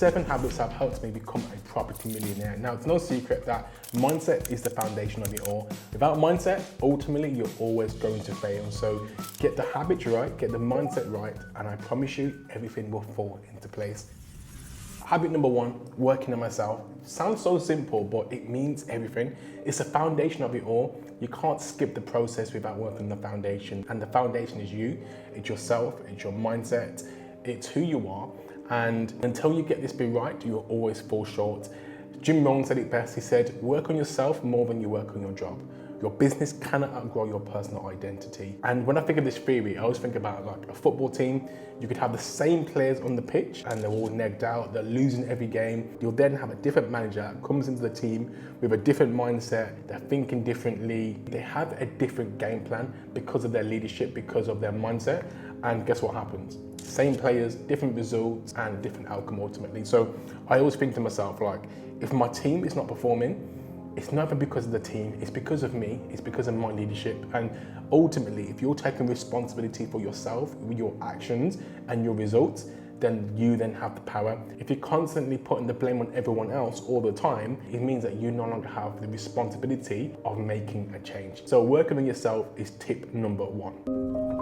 7 habits have helped me become a property millionaire. Now, it's no secret that mindset is the foundation of it all. Without mindset, ultimately, you're always going to fail. So get the habits right, get the mindset right, and I promise you, everything will fall into place. Habit number 1, working on myself. Sounds so simple, but it means everything. It's the foundation of it all. You can't skip the process without working on the foundation. And the foundation is you, it's yourself, it's your mindset, it's who you are. And until you get this bit right, you'll always fall short. Jim Rohn said it best. He said, work on yourself more than you work on your job. Your business cannot outgrow your personal identity. And when I think of this theory, I always think about like a football team. You could have the same players on the pitch and they're all negged out, they're losing every game. You'll then have a different manager that comes into the team with a different mindset, they're thinking differently, they have a different game plan because of their leadership, because of their mindset. And guess what happens? Same players, different results, and different outcome ultimately. So I always think to myself, like, if my team is not performing, it's never because of the team, it's because of me, it's because of my leadership. And ultimately, if you're taking responsibility for yourself, with your actions and your results, then you then have the power. If you're constantly putting the blame on everyone else all the time, it means that you no longer have the responsibility of making a change. So working on yourself is tip number 1.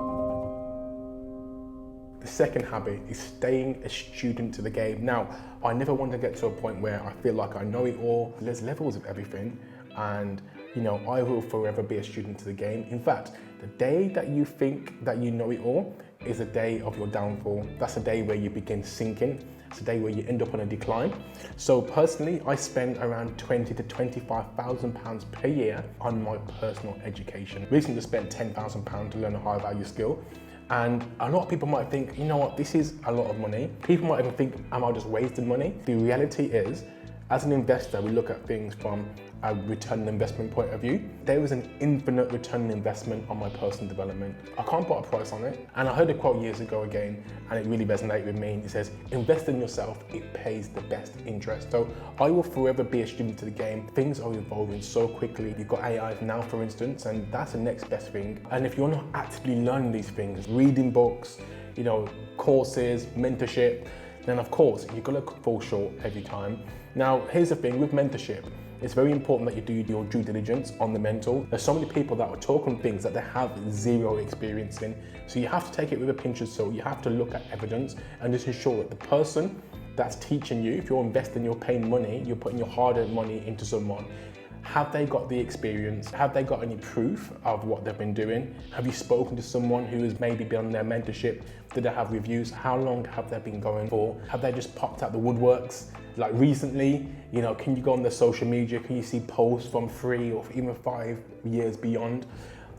The second habit is staying a student to the game. Now, I never want to get to a point where I feel like I know it all. There's levels of everything, and I will forever be a student to the game. In fact, the day that you think that you know it all is the day of your downfall. That's the day where you begin sinking. It's the day where you end up on a decline. So personally, I spend around £20,000 to £25,000 per year on my personal education. Recently spent £10,000 to learn a high value skill. And a lot of people might think, you know what, this is a lot of money. People might even think, am I just wasting money? The reality is, as an investor, we look at things from a return on investment point of view. There is an infinite return on investment on my personal development. I can't put a price on it. And I heard a quote years ago again, and it really resonated with me. It says, invest in yourself, it pays the best interest. So I will forever be a student to the game. Things are evolving so quickly. You've got AI now, for instance, and that's the next best thing. And if you're not actively learning these things, reading books, courses, mentorship, then of course, you're gonna fall short every time. Now, here's the thing with mentorship. It's very important that you do your due diligence on the mentor. There's so many people that are talking things that they have zero experience in. So you have to take it with a pinch of salt. You have to look at evidence and just ensure that the person that's teaching you, if you're investing, you're paying money, you're putting your hard-earned money into someone, have they got the experience? Have they got any proof of what they've been doing? Have you spoken to someone who has maybe been on their mentorship? Did they have reviews? How long have they been going for? Have they just popped out the woodworks? Like recently, can you go on their social media? Can you see posts from 3 or even 5 years beyond?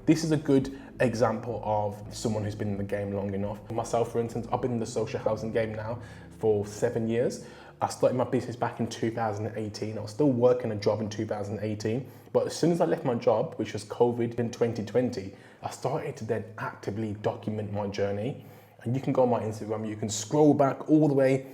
This is a good example of someone who's been in the game long enough. Myself, for instance, I've been in the social housing game now for 7 years. I started my business back in 2018. I was still working a job in 2018. But as soon as I left my job, which was COVID in 2020, I started to then actively document my journey. And you can go on my Instagram, you can scroll back all the way,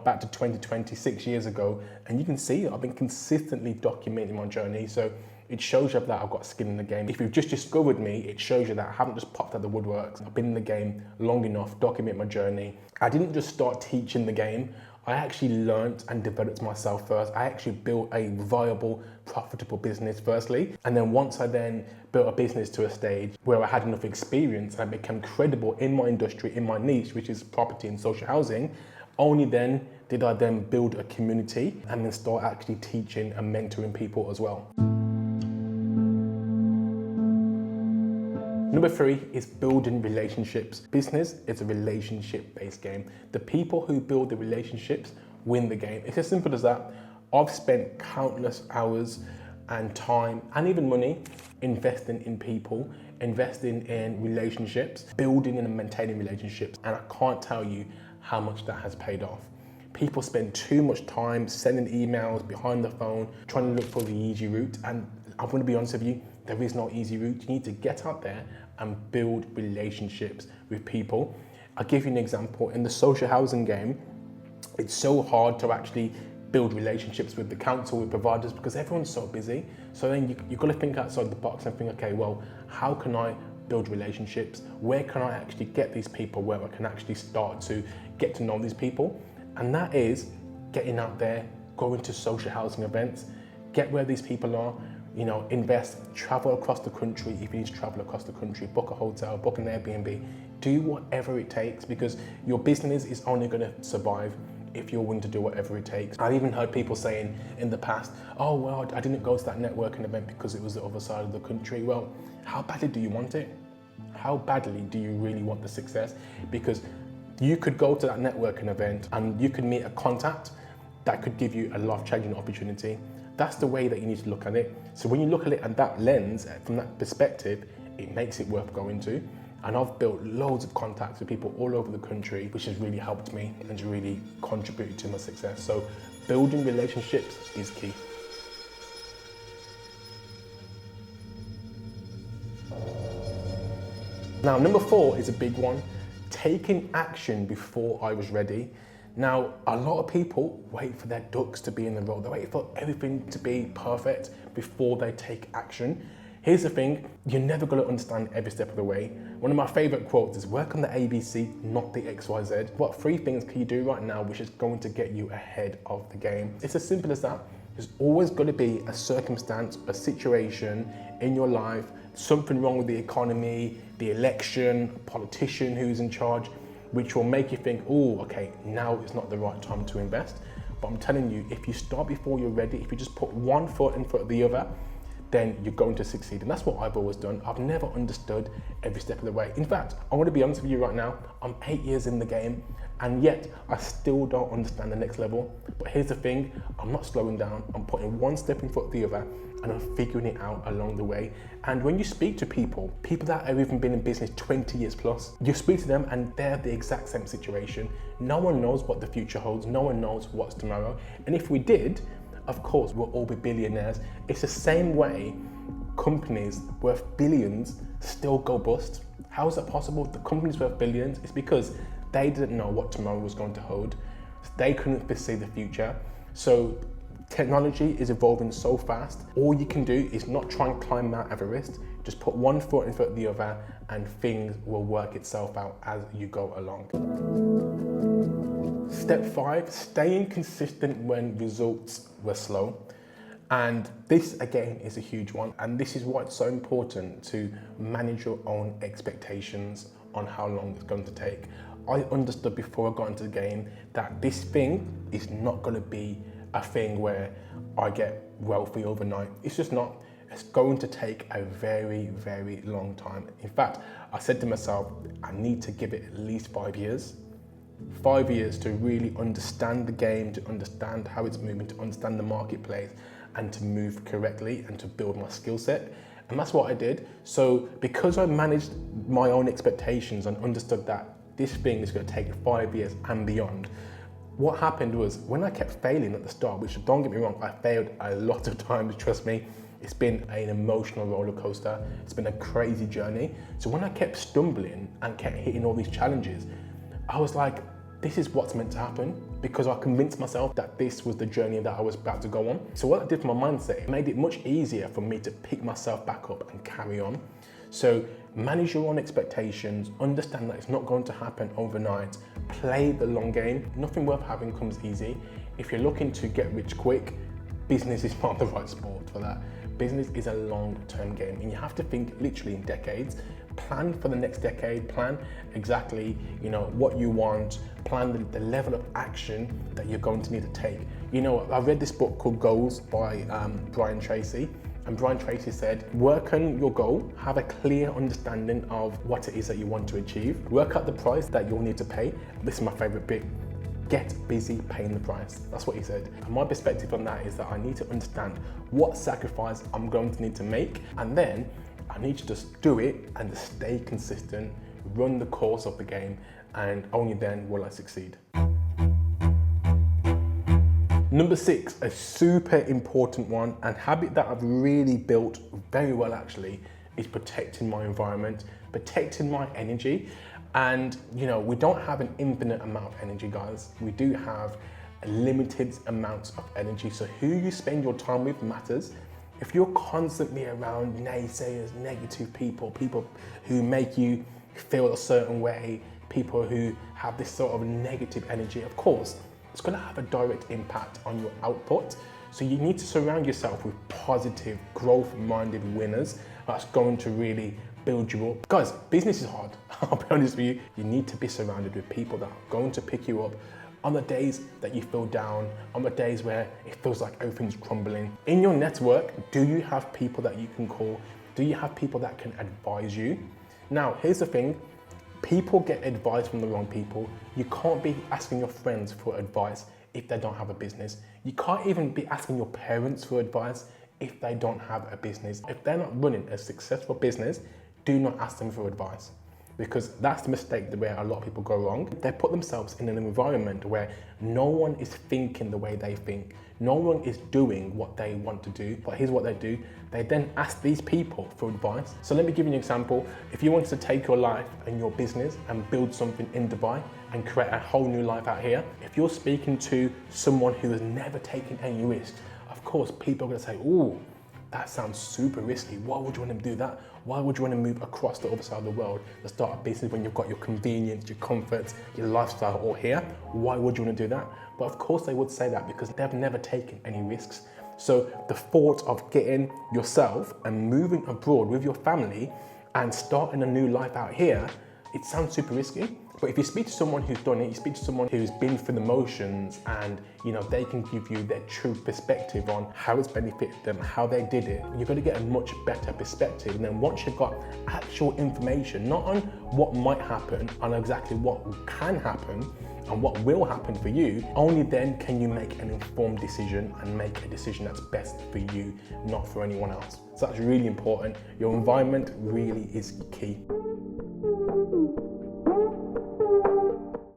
back to 2020, 6 years ago, and you can see I've been consistently documenting my journey. So it shows you that I've got skin in the game. If you've just discovered me, it shows you that I haven't just popped out the woodworks. I've been in the game long enough, document my journey. I didn't just start teaching the game. I actually learned and developed myself first. I actually built a viable, profitable business firstly. And then once I then built a business to a stage where I had enough experience and I became credible in my industry, in my niche, which is property and social housing, only then did I then build a community and then start actually teaching and mentoring people as well. Number 3 is building relationships. Business is a relationship-based game. The people who build the relationships win the game. It's as simple as that. I've spent countless hours and time and even money investing in people, investing in relationships, building and maintaining relationships. And I can't tell you how much that has paid off. People spend too much time sending emails behind the phone, trying to look for the easy route. And I'm going to be honest with you, there is no easy route. You need to get out there and build relationships with people. I'll give you an example. In the social housing game, it's so hard to actually build relationships with the council, with providers, because everyone's so busy. So then you've got to think outside the box and think, okay, well, how can I build relationships? Where can I actually get these people where I can actually start to get to know these people? And that is getting out there, going to social housing events, get where these people are, you know, invest, travel across the country if you need to travel across the country, book a hotel, book an Airbnb, do whatever it takes, because your business is only going to survive if you're willing to do whatever it takes. I've even heard people saying in the past, oh, well, I didn't go to that networking event because it was the other side of the country. Well, how badly do you want it? How badly do you really want the success? Because you could go to that networking event and you could meet a contact that could give you a life-changing opportunity. That's the way that you need to look at it. So when you look at it at that lens, from that perspective, it makes it worth going to. And I've built loads of contacts with people all over the country, which has really helped me and has really contributed to my success. So building relationships is key. Now, number 4 is a big one, taking action before I was ready. Now, a lot of people wait for their ducks to be in the row. They wait for everything to be perfect before they take action. Here's the thing, you're never going to understand every step of the way. One of my favorite quotes is, work on the ABC, not the XYZ. What 3 things can you do right now which is going to get you ahead of the game? It's as simple as that. There's always going to be a circumstance, a situation in your life, something wrong with the economy, the election, a politician who's in charge, which will make you think, oh, okay, now is not the right time to invest. But I'm telling you, if you start before you're ready, if you just put one foot in front of the other, then you're going to succeed. And that's what I've always done. I've never understood every step of the way. In fact, I want to be honest with you right now, I'm 8 years in the game, and yet I still don't understand the next level. But here's the thing, I'm not slowing down. I'm putting one step in front of the other, and I'm figuring it out along the way. And when you speak to people that have even been in business 20 years plus, you speak to them and they're the exact same situation. No one knows what the future holds. No one knows what's tomorrow. And if we did, of course, we'll all be billionaires. It's the same way companies worth billions still go bust. How is that possible? The companies worth billions, it's because they didn't know what tomorrow was going to hold. They couldn't foresee the future. So technology is evolving so fast. All you can do is not try and climb Mount Everest. Just put one foot in front of the other and things will work itself out as you go along. Step 5, staying consistent when results were slow. And this again is a huge one. And this is why it's so important to manage your own expectations on how long it's going to take. I understood before I got into the game that this thing is not going to be a thing where I get wealthy overnight. It's just not. It's going to take a very, very long time. In fact, I said to myself, I need to give it at least 5 years. 5 years to really understand the game, to understand how it's moving, to understand the marketplace, and to move correctly and to build my skill set. And that's what I did. So because I managed my own expectations and understood that this thing is going to take 5 years and beyond, what happened was when I kept failing at the start, which don't get me wrong, I failed a lot of times, trust me. It's been an emotional roller coaster. It's been a crazy journey. So when I kept stumbling and kept hitting all these challenges, I was like, this is what's meant to happen, because I convinced myself that this was the journey that I was about to go on. So what I did for my mindset, it made it much easier for me to pick myself back up and carry on. So manage your own expectations, understand that it's not going to happen overnight, play the long game. Nothing worth having comes easy. If you're looking to get rich quick, business is not the right sport for that. Business is a long-term game and you have to think literally in decades. Plan for the next decade, plan exactly what you want, plan the level of action that you're going to need to take. I read this book called Goals by Brian Tracy, and Brian Tracy said, work on your goal, have a clear understanding of what it is that you want to achieve, work out the price that you'll need to pay. This is my favorite bit. Get busy paying the price. That's what he said. And my perspective on that is that I need to understand what sacrifice I'm going to need to make, and then I need to just do it and just stay consistent, run the course of the game, and only then will I succeed. Number 6, a super important one, and habit that I've really built very well actually, is protecting my environment, protecting my energy. And we don't have an infinite amount of energy, guys. We do have a limited amount of energy. So who you spend your time with matters. If you're constantly around naysayers, negative people who make you feel a certain way, people who have this sort of negative energy, of course, it's going to have a direct impact on your output. So you need to surround yourself with positive, growth-minded winners. That's going to really build you up. Guys, business is hard. I'll be honest with you. You need to be surrounded with people that are going to pick you up on the days that you feel down, on the days where it feels like everything's crumbling. In your network, do you have people that you can call? Do you have people that can advise you? Now, here's the thing. People get advice from the wrong people. You can't be asking your friends for advice if they don't have a business. You can't even be asking your parents for advice if they don't have a business. If they're not running a successful business, do not ask them for advice, because that's the mistake where a lot of people go wrong. They put themselves in an environment where no one is thinking the way they think. No one is doing what they want to do, but here's what they do. They then ask these people for advice. So let me give you an example. If you want to take your life and your business and build something in Dubai and create a whole new life out here, if you're speaking to someone who has never taken any risk, of course, people are gonna say, "Ooh, that sounds super risky. Why would you want to do that? Why would you want to move across the other side of the world to start a business when you've got your convenience, your comforts, your lifestyle all here? Why would you want to do that?" But of course they would say that because they've never taken any risks. So the thought of getting yourself and moving abroad with your family and starting a new life out here, it sounds super risky. But if you speak to someone who's done it, you speak to someone who's been through the motions, and they can give you their true perspective on how it's benefited them, how they did it, you're going to get a much better perspective. And then once you've got actual information, not on what might happen, on exactly what can happen and what will happen for you, only then can you make an informed decision and make a decision that's best for you, not for anyone else. So that's really important. Your environment really is key.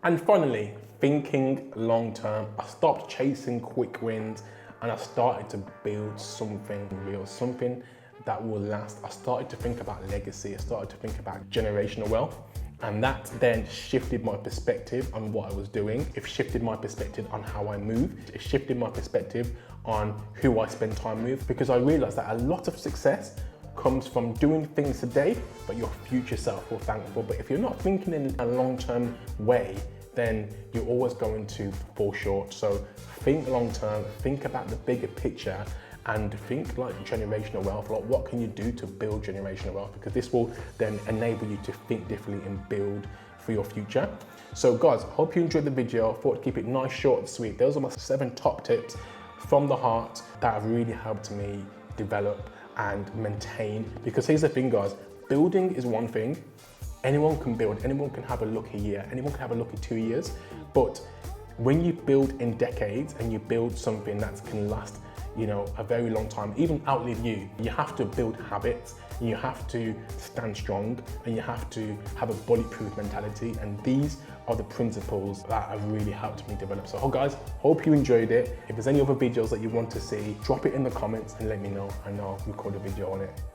And finally, thinking long term. I stopped chasing quick wins and I started to build something real, something that will last. I started to think about legacy. I started to think about generational wealth. And that then shifted my perspective on what I was doing. It shifted my perspective on how I moved. It shifted my perspective on who I spend time with, because I realized that a lot of success comes from doing things today, but your future self will thank for. But if you're not thinking in a long-term way, then you're always going to fall short. So think long-term, think about the bigger picture, and think like generational wealth. Like, what can you do to build generational wealth? Because this will then enable you to think differently and build for your future. So guys, I hope you enjoyed the video. I thought to keep it nice, short and sweet. Those are my 7 top tips from the heart that have really helped me develop and maintain. Because here's the thing, guys, building is one thing. Anyone can build, anyone can have a lucky year, anyone can have a lucky 2 years. But when you build in decades and you build something that can last, a very long time, even outlive you, you have to build habits, you have to stand strong, and you have to have a bulletproof mentality. And these are the principles that have really helped me develop. So guys, hope you enjoyed it. If there's any other videos that you want to see, drop it in the comments and let me know, and I'll record a video on it.